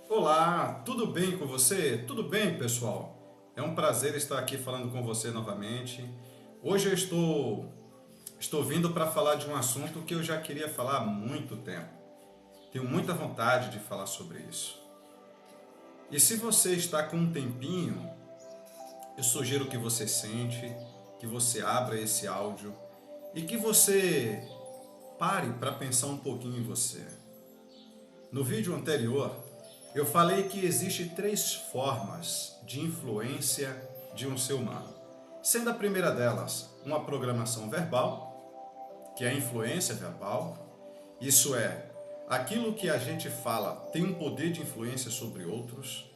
Olá, tudo bem com você? Tudo bem, pessoal? É um prazer estar aqui falando com você novamente. Hoje eu estou vindo para falar de um assunto que eu já queria falar há muito tempo. Tenho muita vontade de falar sobre isso. E se você está com um tempinho, eu sugiro que você sente, que você abra esse áudio e que você pare para pensar um pouquinho em você. No vídeo anterior, eu falei que existe três formas de influência de um ser humano. Sendo a primeira delas uma programação verbal, que é a influência verbal. Isso é, aquilo que a gente fala tem um poder de influência sobre outros.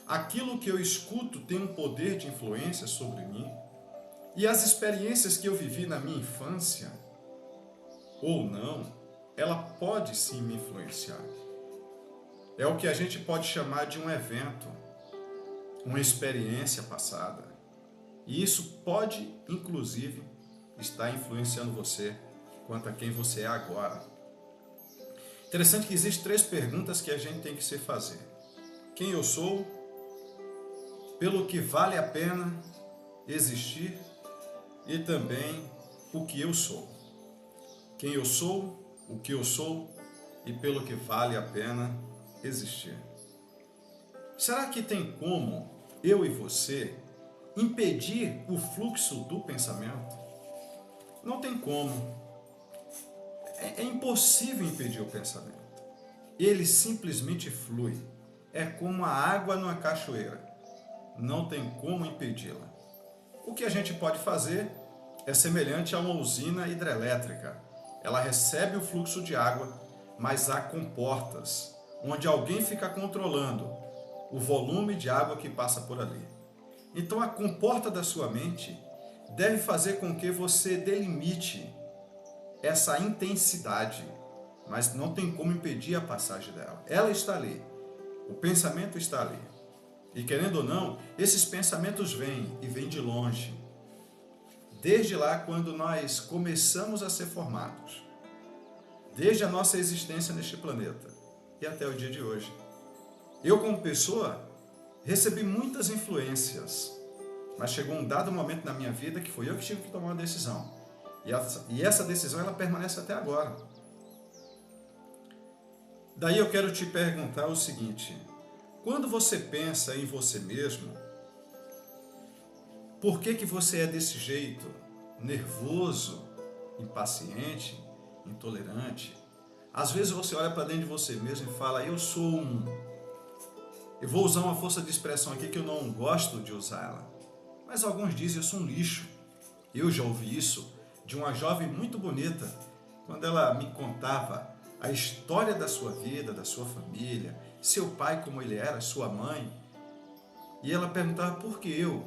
Aquilo que eu escuto tem um poder de influência sobre mim. E as experiências que eu vivi na minha infância, ou não, ela pode sim me influenciar. É o que a gente pode chamar de um evento, uma experiência passada. E isso pode, inclusive, estar influenciando você quanto a quem você é agora. Interessante que existem três perguntas que a gente tem que se fazer. Quem eu sou? Pelo que vale a pena existir? E também o que eu sou. Quem eu sou, o que eu sou e pelo que vale a pena existir. Será que tem como eu e você impedir o fluxo do pensamento? Não tem como. É impossível impedir o pensamento. Ele simplesmente flui. É como a água numa cachoeira. Não tem como impedi-la. O que a gente pode fazer é semelhante a uma usina hidrelétrica. Ela recebe o fluxo de água, mas há comportas, onde alguém fica controlando o volume de água que passa por ali. Então a comporta da sua mente deve fazer com que você delimite essa intensidade, mas não tem como impedir a passagem dela. Ela está ali, o pensamento está ali. E querendo ou não, esses pensamentos vêm e vêm de longe. Desde lá, quando nós começamos a ser formados, desde a nossa existência neste planeta e até o dia de hoje. Eu, como pessoa, recebi muitas influências, mas chegou um dado momento na minha vida que foi eu que tive que tomar uma decisão. E essa decisão ela permanece até agora. Daí eu quero te perguntar o seguinte: quando você pensa em você mesmo, por que você é desse jeito? Nervoso, impaciente, intolerante? Às vezes você olha para dentro de você mesmo e fala, eu sou um... Eu vou usar uma força de expressão aqui que eu não gosto de usá-la. Mas alguns dizem, eu sou um lixo. Eu já ouvi isso de uma jovem muito bonita, quando ela me contava a história da sua vida, da sua família, seu pai como ele era, sua mãe. E ela perguntava, por que eu?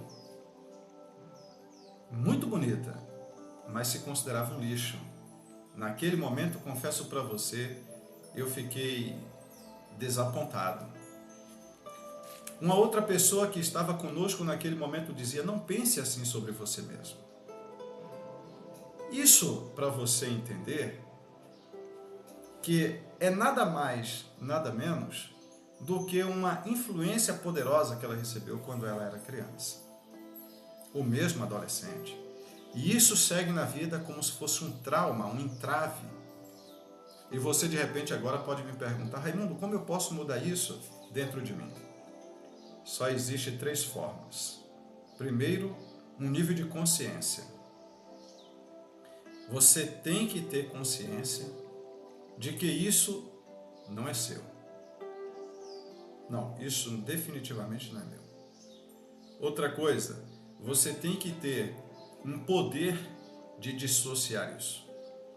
Muito bonita, mas se considerava um lixo. Naquele momento, confesso para você, eu fiquei desapontado. Uma outra pessoa que estava conosco naquele momento dizia, não pense assim sobre você mesmo. Isso para você entender que é nada mais, nada menos do que uma influência poderosa que ela recebeu quando ela era criança, ou mesmo adolescente. E isso segue na vida como se fosse um trauma, um entrave. E você de repente agora pode me perguntar, Raimundo, como eu posso mudar isso dentro de mim? Só existe três formas. Primeiro, um nível de consciência. Você tem que ter consciência de que isso não é seu. Não, isso definitivamente não é meu. Outra coisa, você tem que ter um poder de dissociar isso.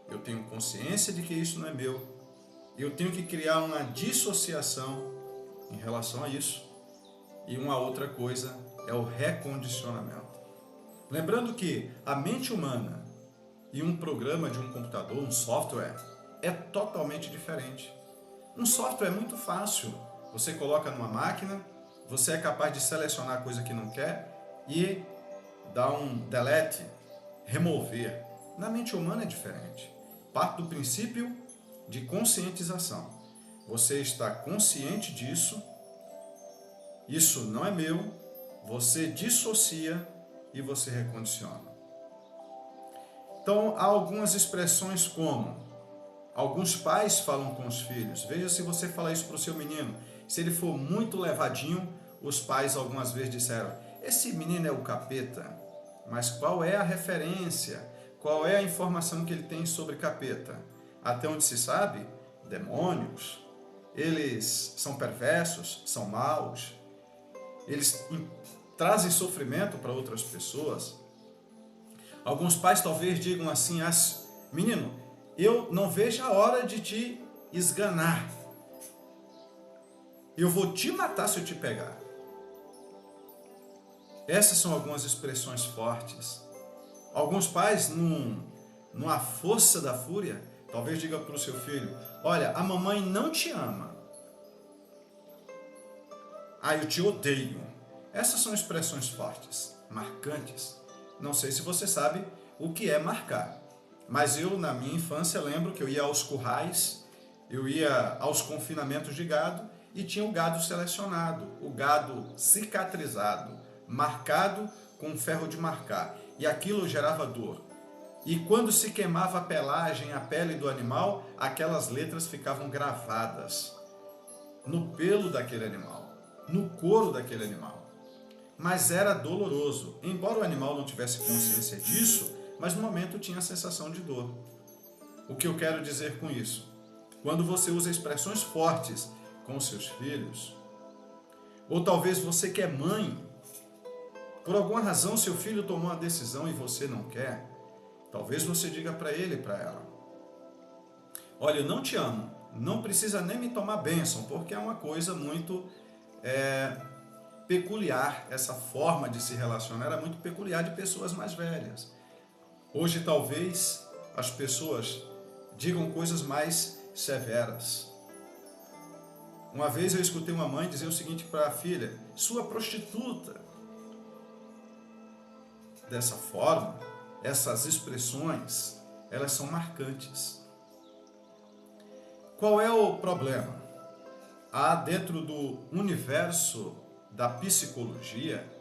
Eu tenho consciência de que isso não é meu. Eu tenho que criar uma dissociação em relação a isso. E uma outra coisa é o recondicionamento. Lembrando que a mente humana e um programa de um computador, um software, é totalmente diferente. Um software é muito fácil. Você coloca numa máquina, você é capaz de selecionar a coisa que não quer e dar um delete, remover. Na mente humana é diferente. Parte do princípio de conscientização. Você está consciente disso, isso não é meu, você dissocia e você recondiciona. Então, há algumas expressões como, alguns pais falam com os filhos, veja se você falar isso para o seu menino, se ele for muito levadinho, os pais algumas vezes disseram, esse menino é o capeta, mas qual é a referência, qual é a informação que ele tem sobre capeta? Até onde se sabe, demônios, eles são perversos, são maus, eles trazem sofrimento para outras pessoas. Alguns pais talvez digam assim, menino, eu não vejo a hora de te esganar. Eu vou te matar se eu te pegar. Essas são algumas expressões fortes. Alguns pais, numa força da fúria, talvez digam para o seu filho, olha, a mamãe não te ama. Ah, eu te odeio. Essas são expressões fortes, marcantes. Não sei se você sabe o que é marcar. Mas eu, na minha infância, lembro que eu ia aos currais, eu ia aos confinamentos de gado e tinha o gado selecionado, o gado cicatrizado, marcado com ferro de marcar. E aquilo gerava dor. E quando se queimava a pelagem, a pele do animal, aquelas letras ficavam gravadas no pelo daquele animal, no couro daquele animal. Mas era doloroso. Embora o animal não tivesse consciência disso, mas no momento tinha a sensação de dor. O que eu quero dizer com isso? Quando você usa expressões fortes com os seus filhos, ou talvez você que é mãe, por alguma razão seu filho tomou uma decisão e você não quer, talvez você diga para ele e para ela, olha, eu não te amo, não precisa nem me tomar bênção, porque é uma coisa muito peculiar, essa forma de se relacionar era muito peculiar de pessoas mais velhas. Hoje talvez as pessoas digam coisas mais severas. Uma vez eu escutei uma mãe dizer o seguinte para a filha, sua prostituta. Dessa forma, essas expressões, elas são marcantes. Qual é o problema? Há dentro do universo da psicologia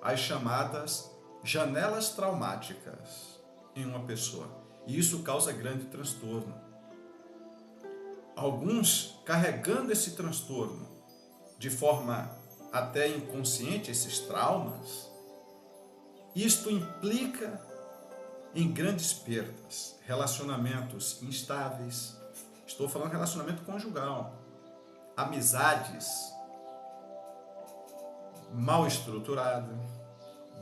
as chamadas janelas traumáticas em uma pessoa. E isso causa grande transtorno. Alguns carregando esse transtorno de forma até inconsciente, esses traumas, isto implica em grandes perdas, relacionamentos instáveis, estou falando relacionamento conjugal, amizades mal estruturada,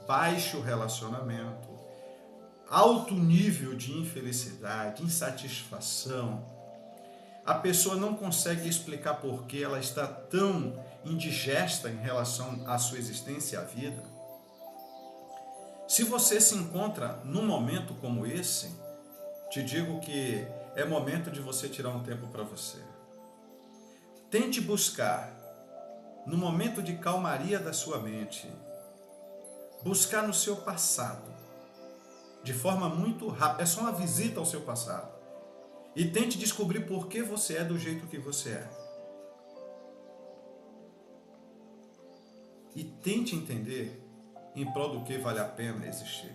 baixo relacionamento, alto nível de infelicidade, insatisfação. A pessoa não consegue explicar por que ela está tão indigesta em relação à sua existência e à vida. Se você se encontra num momento como esse, te digo que é momento de você tirar um tempo para você. Tente buscar, no momento de calmaria da sua mente, buscar no seu passado, de forma muito rápida, é só uma visita ao seu passado. E tente descobrir por que você é do jeito que você é. E tente entender em prol do que vale a pena existir.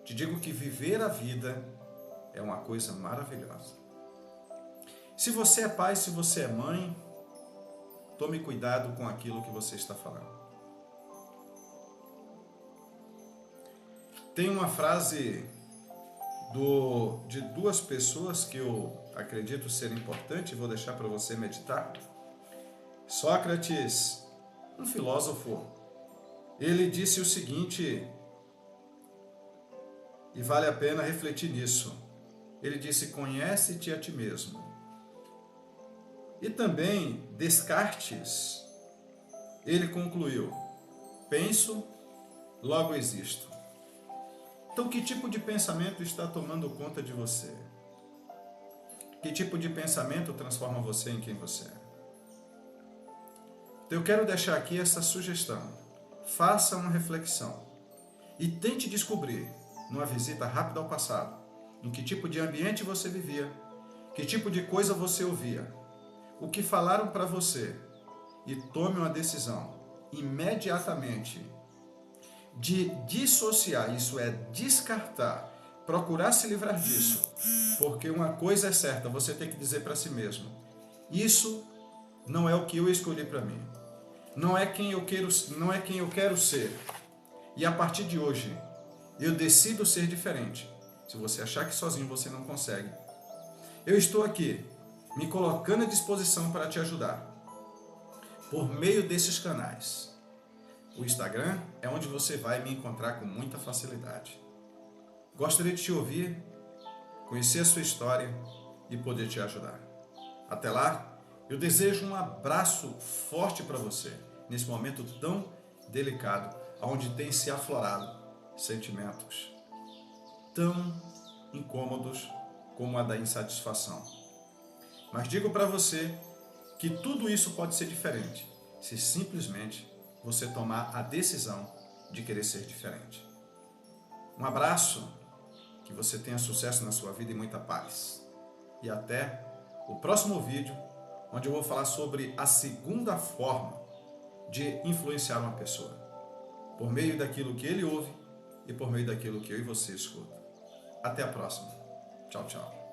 Te digo que viver a vida é uma coisa maravilhosa. Se você é pai, se você é mãe, tome cuidado com aquilo que você está falando. Tem uma frase de duas pessoas que eu acredito ser importante, vou deixar para você meditar. Sócrates, um filósofo, ele disse o seguinte, e vale a pena refletir nisso. Ele disse, conhece-te a ti mesmo. E também Descartes, ele concluiu, penso, logo existo. Então, que tipo de pensamento está tomando conta de você? Que tipo de pensamento transforma você em quem você é? Então, eu quero deixar aqui essa sugestão. Faça uma reflexão e tente descobrir, numa visita rápida ao passado, em que tipo de ambiente você vivia, que tipo de coisa você ouvia, o que falaram para você e tome uma decisão imediatamente de dissociar, isso é, descartar, procurar se livrar disso, porque uma coisa é certa, você tem que dizer para si mesmo: isso não é o que eu escolhi para mim, não é quem eu quero ser, e a partir de hoje eu decido ser diferente. Se você achar que sozinho você não consegue, eu estou aqui me colocando à disposição para te ajudar por meio desses canais. O Instagram é onde você vai me encontrar com muita facilidade. Gostaria de te ouvir, conhecer a sua história e poder te ajudar. Até lá, eu desejo um abraço forte para você, nesse momento tão delicado, onde tem se aflorado sentimentos tão incômodos como a da insatisfação. Mas digo para você que tudo isso pode ser diferente, se simplesmente você tomar a decisão de querer ser diferente. Um abraço, que você tenha sucesso na sua vida e muita paz. E até o próximo vídeo, onde eu vou falar sobre a segunda forma de influenciar uma pessoa, por meio daquilo que ele ouve e por meio daquilo que eu e você escuta. Até a próxima. Tchau, tchau.